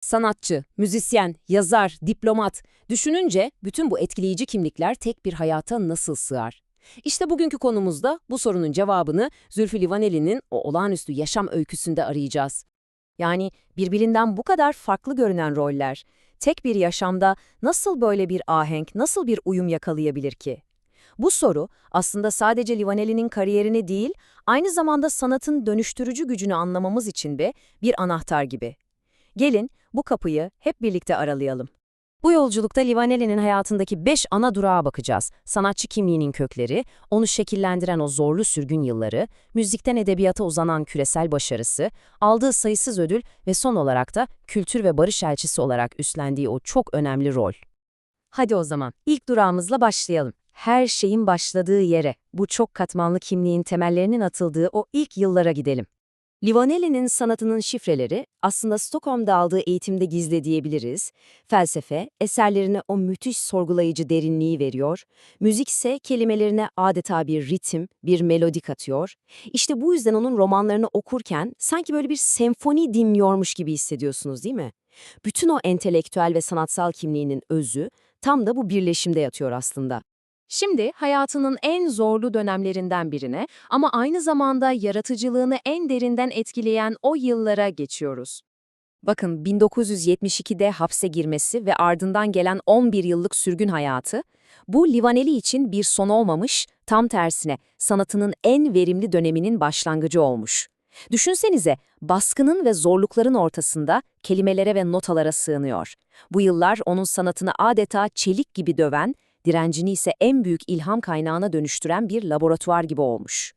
Sanatçı, müzisyen, yazar, diplomat. Düşününce bütün bu etkileyici kimlikler tek bir hayata nasıl sığar? İşte bugünkü konumuzda bu sorunun cevabını Zülfü Livaneli'nin o olağanüstü yaşam öyküsünde arayacağız. Yani birbirinden bu kadar farklı görünen roller, tek bir yaşamda nasıl böyle bir ahenk, nasıl bir uyum yakalayabilir ki? Bu soru aslında sadece Livaneli'nin kariyerini değil, aynı zamanda sanatın dönüştürücü gücünü anlamamız için de bir anahtar gibi. Gelin bu kapıyı hep birlikte aralayalım. Bu yolculukta Livaneli'nin hayatındaki 5 ana durağa bakacağız. Sanatçı kimliğinin kökleri, onu şekillendiren o zorlu sürgün yılları, müzikten edebiyata uzanan küresel başarısı, aldığı sayısız ödül ve son olarak da kültür ve barış elçisi olarak üstlendiği o çok önemli rol. Hadi o zaman ilk durağımızla başlayalım. Her şeyin başladığı yere, bu çok katmanlı kimliğin temellerinin atıldığı o ilk yıllara gidelim. Livaneli'nin sanatının şifreleri aslında Stockholm'da aldığı eğitimde gizli diyebiliriz. Felsefe, eserlerine o müthiş sorgulayıcı derinliği veriyor. Müzik ise kelimelerine adeta bir ritim, bir melodi katıyor. İşte bu yüzden onun romanlarını okurken sanki böyle bir senfoni dinliyormuş gibi hissediyorsunuz, değil mi? Bütün o entelektüel ve sanatsal kimliğinin özü tam da bu birleşimde yatıyor aslında. Şimdi hayatının en zorlu dönemlerinden birine ama aynı zamanda yaratıcılığını en derinden etkileyen o yıllara geçiyoruz. Bakın 1972'de hapse girmesi ve ardından gelen 11 yıllık sürgün hayatı, bu Livaneli için bir son olmamış, tam tersine sanatının en verimli döneminin başlangıcı olmuş. Düşünsenize, baskının ve zorlukların ortasında kelimelere ve notalara sığınıyor. Bu yıllar onun sanatını adeta çelik gibi döven, direncini ise en büyük ilham kaynağına dönüştüren bir laboratuvar gibi olmuş.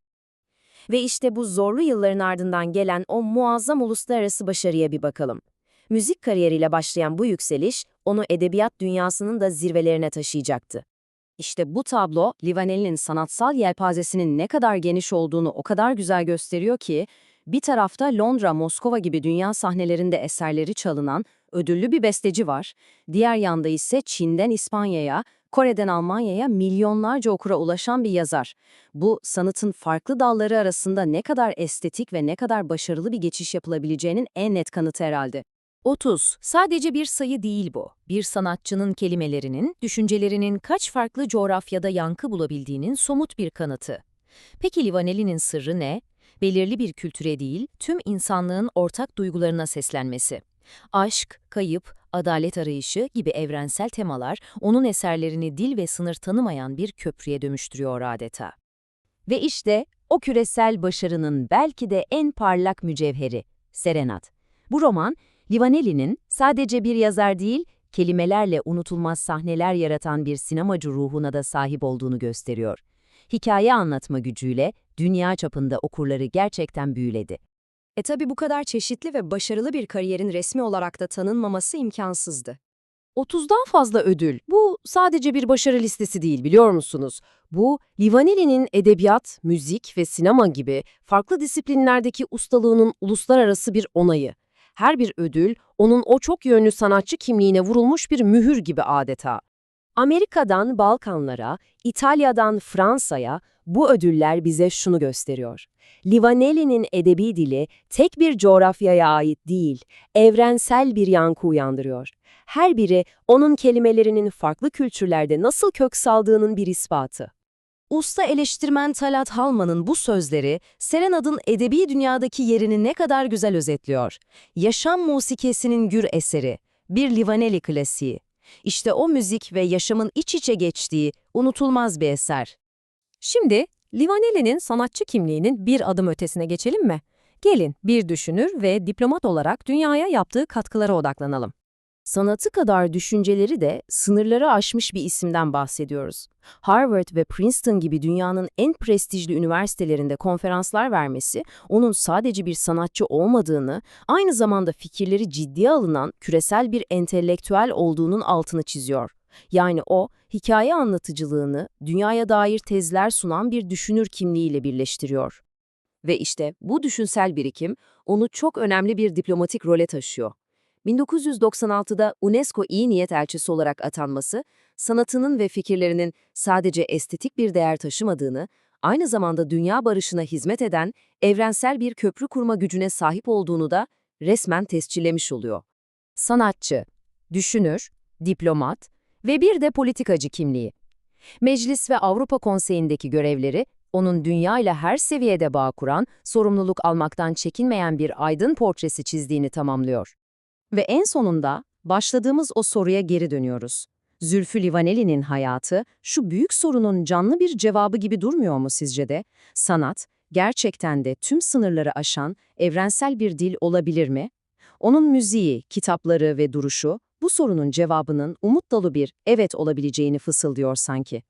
Ve işte bu zorlu yılların ardından gelen o muazzam uluslararası başarıya bir bakalım. Müzik kariyeriyle başlayan bu yükseliş, onu edebiyat dünyasının da zirvelerine taşıyacaktı. İşte bu tablo, Livaneli'nin sanatsal yelpazesinin ne kadar geniş olduğunu o kadar güzel gösteriyor ki, bir tarafta Londra, Moskova gibi dünya sahnelerinde eserleri çalınan ödüllü bir besteci var, diğer yanda ise Çin'den İspanya'ya, Kore'den Almanya'ya milyonlarca okura ulaşan bir yazar. Bu, sanatın farklı dalları arasında ne kadar estetik ve ne kadar başarılı bir geçiş yapılabileceğinin en net kanıtı herhalde. 30. Sadece bir sayı değil bu. Bir sanatçının kelimelerinin, düşüncelerinin kaç farklı coğrafyada yankı bulabildiğinin somut bir kanıtı. Peki Livaneli'nin sırrı ne? Belirli bir kültüre değil, tüm insanlığın ortak duygularına seslenmesi. Aşk, kayıp, adalet arayışı gibi evrensel temalar onun eserlerini dil ve sınır tanımayan bir köprüye dönüştürüyor adeta. Ve işte o küresel başarının belki de en parlak mücevheri, Serenat. Bu roman, Livaneli'nin sadece bir yazar değil, kelimelerle unutulmaz sahneler yaratan bir sinemacı ruhuna da sahip olduğunu gösteriyor. Hikaye anlatma gücüyle dünya çapında okurları gerçekten büyüledi. Tabi bu kadar çeşitli ve başarılı bir kariyerin resmi olarak da tanınmaması imkansızdı. 30'dan fazla ödül. Bu sadece bir başarı listesi değil, biliyor musunuz? Bu, Livaneli'nin edebiyat, müzik ve sinema gibi farklı disiplinlerdeki ustalığının uluslararası bir onayı. Her bir ödül, onun o çok yönlü sanatçı kimliğine vurulmuş bir mühür gibi adeta. Amerika'dan Balkanlara, İtalya'dan Fransa'ya bu ödüller bize şunu gösteriyor. Livaneli'nin edebi dili tek bir coğrafyaya ait değil, evrensel bir yankı uyandırıyor. Her biri onun kelimelerinin farklı kültürlerde nasıl kök saldığının bir ispatı. Usta eleştirmen Talat Halman'ın bu sözleri, Serenad'ın edebi dünyadaki yerini ne kadar güzel özetliyor. Yaşam musikisinin gür eseri, bir Livaneli klasiği. İşte o müzik ve yaşamın iç içe geçtiği unutulmaz bir eser. Şimdi Livaneli'nin sanatçı kimliğinin bir adım ötesine geçelim mi? Gelin bir düşünür ve diplomat olarak dünyaya yaptığı katkılara odaklanalım. Sanatı kadar düşünceleri de sınırları aşmış bir isimden bahsediyoruz. Harvard ve Princeton gibi dünyanın en prestijli üniversitelerinde konferanslar vermesi, onun sadece bir sanatçı olmadığını, aynı zamanda fikirleri ciddiye alınan küresel bir entelektüel olduğunun altını çiziyor. Yani o, hikaye anlatıcılığını dünyaya dair tezler sunan bir düşünür kimliğiyle birleştiriyor. Ve işte bu düşünsel birikim onu çok önemli bir diplomatik role taşıyor. 1996'da UNESCO İyi Niyet Elçisi olarak atanması, sanatının ve fikirlerinin sadece estetik bir değer taşımadığını, aynı zamanda dünya barışına hizmet eden evrensel bir köprü kurma gücüne sahip olduğunu da resmen tescillemiş oluyor. Sanatçı, düşünür, diplomat ve bir de politikacı kimliği. Meclis ve Avrupa Konseyi'ndeki görevleri, onun dünya ile her seviyede bağ kuran, sorumluluk almaktan çekinmeyen bir aydın portresi çizdiğini tamamlıyor. Ve en sonunda başladığımız o soruya geri dönüyoruz. Zülfü Livaneli'nin hayatı şu büyük sorunun canlı bir cevabı gibi durmuyor mu sizce de? Sanat, gerçekten de tüm sınırları aşan evrensel bir dil olabilir mi? Onun müziği, kitapları ve duruşu bu sorunun cevabının umut dolu bir evet olabileceğini fısıldıyor sanki.